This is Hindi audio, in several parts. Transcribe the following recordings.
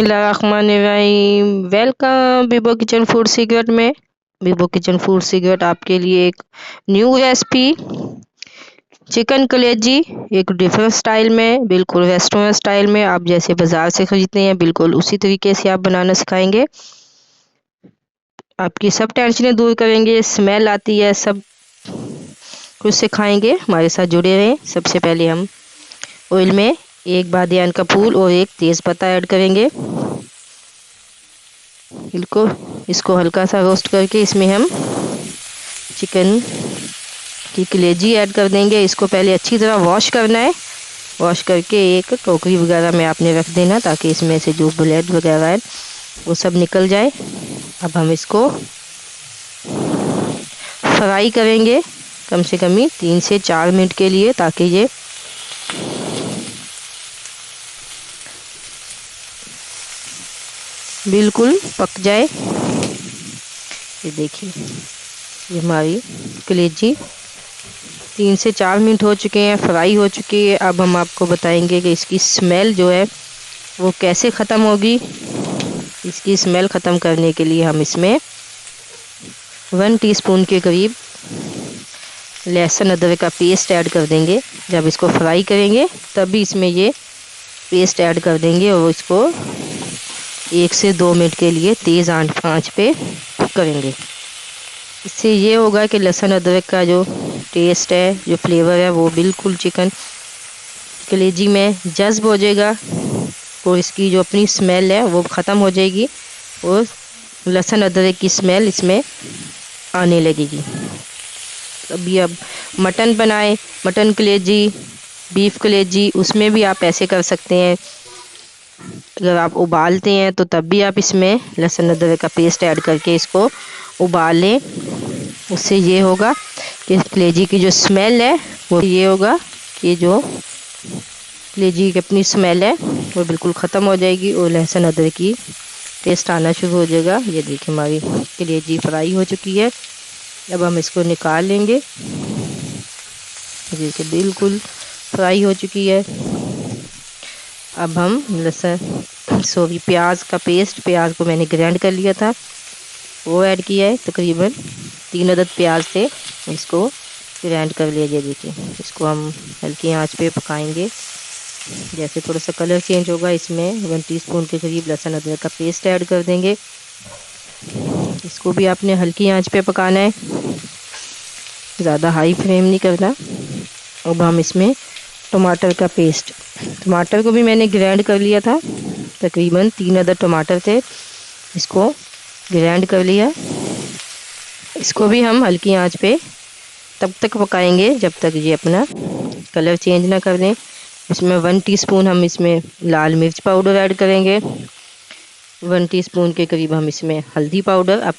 बिस्मिल्लाहिर्रहमानिर्रहीम। Welcome Vivo kitchen food secret में। बीबो किचन फूड सीक्रेट आपके लिए एक न्यू रेसिपी चिकन कलेजी, एक डिफरेंट स्टाइल में, बिल्कुल रेस्टोरेंट स्टाइल में, आप जैसे बाजार से खरीदते हैं बिल्कुल उसी तरीके से आप बनाना सिखाएंगे। आपकी सब टेंशनें दूर करेंगे, स्मेल आती है सब कुछ सिखाएंगे, हमारे साथ जुड़े रहें। सबसे पहले हम ऑयल में एक बादियान का फूल और एक तेज पत्ता ऐड करेंगे। इसको हल्का सा रोस्ट करके इसमें हम चिकन की कलेजी ऐड कर देंगे। इसको पहले अच्छी तरह वॉश करना है। वॉश करके एक टोकरी वगैरह में आपने रख देना ताकि इसमें से जो ब्लड वगैरह है वो सब निकल जाए। अब हम इसको फ्राई करेंगे कम से कम 3 से 4 मिनट के लिए, ताकि ये बिल्कुल पक जाए। ये देखिए, ये हमारी कलेजी 3 से 4 मिनट हो चुके हैं, फ्राई हो चुकी है। अब हम आपको बताएंगे कि इसकी स्मेल जो है वो कैसे ख़त्म होगी। इसकी स्मेल ख़त्म करने के लिए हम इसमें 1 टीस्पून के करीब लहसुन अदरक का पेस्ट ऐड कर देंगे। जब इसको फ्राई करेंगे तभी इसमें ये पेस्ट ऐड कर देंगे और इसको 1 से 2 मिनट के लिए तेज़ आंच पे कुक करेंगे। इससे ये होगा कि लहसुन अदरक का जो टेस्ट है, जो फ्लेवर है, वो बिल्कुल चिकन कलेजी में जज्ब हो जाएगा और इसकी जो अपनी स्मेल है वो ख़त्म हो जाएगी और लहसुन अदरक की स्मेल इसमें आने लगेगी। अभी अब मटन बनाए, मटन कलेजी, बीफ कलेजी, उसमें भी आप ऐसे कर सकते हैं। अगर आप उबालते हैं तो तब भी आप इसमें लहसुन अदरक का पेस्ट ऐड करके इसको उबाल लें। उससे ये होगा कि कलेजी की जो स्मेल है वो ये होगा कि जो कलेजी की अपनी स्मेल है वो बिल्कुल ख़त्म हो जाएगी और लहसुन अदरक की टेस्ट आना शुरू हो जाएगा। ये देखिए, हमारी कलेजी फ्राई हो चुकी है। अब हम इसको निकाल लेंगे। देखिए, बिल्कुल फ्राई हो चुकी है। अब हम प्याज का पेस्ट, प्याज को मैंने ग्राइंड कर लिया था, वो ऐड किया है। तकरीबन 3 अदद प्याज थे, इसको ग्राइंड कर लिया। देखिए, इसको हम हल्की आंच पे पकाएंगे। जैसे थोड़ा सा कलर चेंज होगा इसमें 1 टीस्पून के करीब लहसुन अदरक का पेस्ट ऐड कर देंगे। इसको भी आपने हल्की आंच पे पकाना है, ज़्यादा हाई फ्लेम नहीं करना। अब हम इसमें टमाटर का पेस्ट, टमाटर को भी मैंने ग्राइंड कर लिया था, तकरीबन 3 अदद टमाटर थे, इसको ग्राइंड कर लिया। इसको भी हम हल्की आंच पे तब तक पकाएंगे जब तक ये अपना कलर चेंज ना कर दें। इसमें 1 टीस्पून हम इसमें लाल मिर्च पाउडर ऐड करेंगे। 1 टीस्पून के करीब हम इसमें हल्दी पाउडर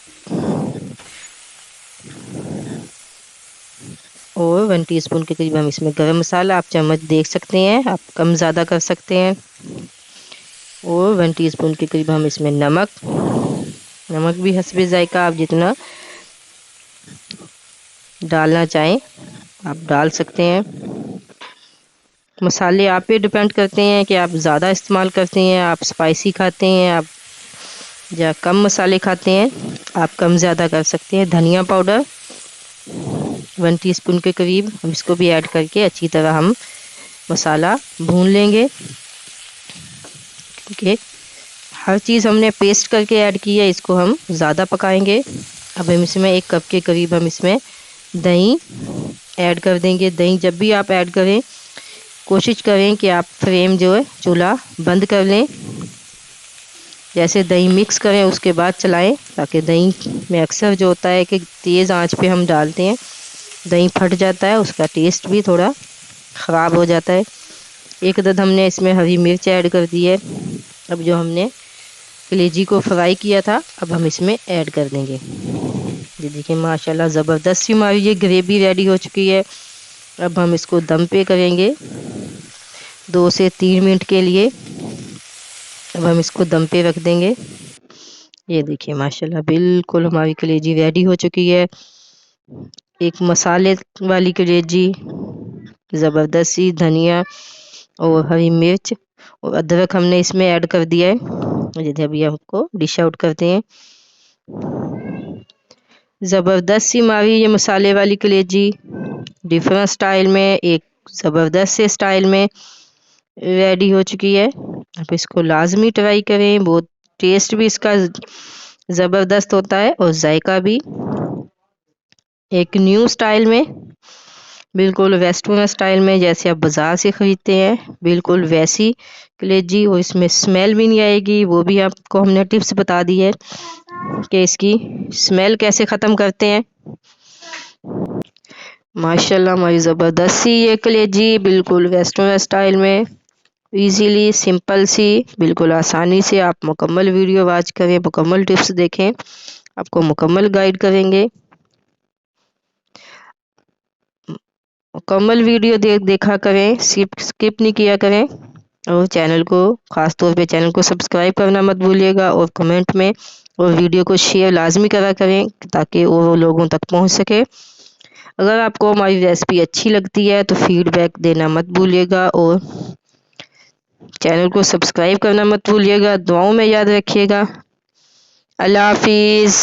और 1 टीस्पून के करीब हम इसमें गरम मसाला, आप चम्मच देख सकते हैं, आप कम ज़्यादा कर सकते हैं। और 1 टीस्पून के करीब हम इसमें नमक भी हस्बे जायका, आप जितना डालना चाहें आप डाल सकते हैं। मसाले आप पे डिपेंड करते हैं कि आप ज़्यादा इस्तेमाल करते हैं, आप स्पाइसी खाते हैं, आप या कम मसाले खाते हैं, आप कम ज़्यादा कर सकते हैं। धनिया पाउडर 1 टीस्पून के करीब, हम इसको भी ऐड करके अच्छी तरह हम मसाला भून लेंगे। क्योंकि हर चीज़ हमने पेस्ट करके ऐड की है, इसको हम ज़्यादा पकाएंगे। अब हम इसमें 1 कप के करीब हम इसमें दही ऐड कर देंगे। दही जब भी आप ऐड करें कोशिश करें कि आप फ्लेम जो है चूल्हा बंद कर लें। जैसे दही मिक्स करें उसके बाद चलाएं, ताकि दही में अक्सर जो होता है कि तेज़ आंच पे हम डालते हैं, दही फट जाता है, उसका टेस्ट भी थोड़ा ख़राब हो जाता है। 1 अदद हमने इसमें हरी मिर्च ऐड कर दी है। अब जो हमने कलेजी को फ्राई किया था अब हम इसमें ऐड कर देंगे। ये देखिए, माशाल्लाह ज़बरदस्त सी हमारी ये ग्रेवी रेडी हो चुकी है। अब हम इसको दम पे करेंगे 2 से 3 मिनट के लिए। अब हम इसको दम पे रख देंगे। ये देखिए, माशाल्लाह बिल्कुल हमारी कलेजी रेडी हो चुकी है। एक मसाले वाली कलेजी, ज़बरदस्त सी, धनिया और हरी मिर्च और अदरक हमने इसमें ऐड कर दिया है। जैसे अभी आपको डिश आउट करते हैं। ज़बरदस्त सी हमारी ये मसाले वाली कलेजी डिफरेंट स्टाइल में, एक ज़बरदस्त से स्टाइल में रेडी हो चुकी है। आप इसको लाजमी ट्राई करें, बहुत टेस्ट भी इसका ज़बरदस्त होता है और जायका भी एक न्यू स्टाइल में, बिल्कुल वेस्टर्न स्टाइल में, जैसे आप बाज़ार से ख़रीदते हैं बिल्कुल वैसी कलेजी, और इसमें स्मेल भी नहीं आएगी। वो भी आपको हमने टिप्स बता दी है कि इसकी स्मेल कैसे ख़त्म करते हैं। माशाल्लाह हमारी ज़बरदस्त सी ये कलेजी बिल्कुल वेस्टर्न स्टाइल में, इजीली सिंपल सी, बिल्कुल आसानी से आप मुकम्मल वीडियो वॉच करें, मुकम्मल टिप्स देखें, आपको मुकम्मल गाइड करेंगे। मुकम्मल वीडियो देखा करें, स्किप नहीं किया करें, और चैनल को ख़ास तौर पे चैनल को सब्सक्राइब करना मत भूलिएगा, और कमेंट में और वीडियो को शेयर लाजमी करा करें ताकि वो लोगों तक पहुंच सके। अगर आपको हमारी रेसिपी अच्छी लगती है तो फीडबैक देना मत भूलिएगा, और चैनल को सब्सक्राइब करना मत भूलिएगा। दुआओं में याद रखिएगा। अल्लाह हाफिज़।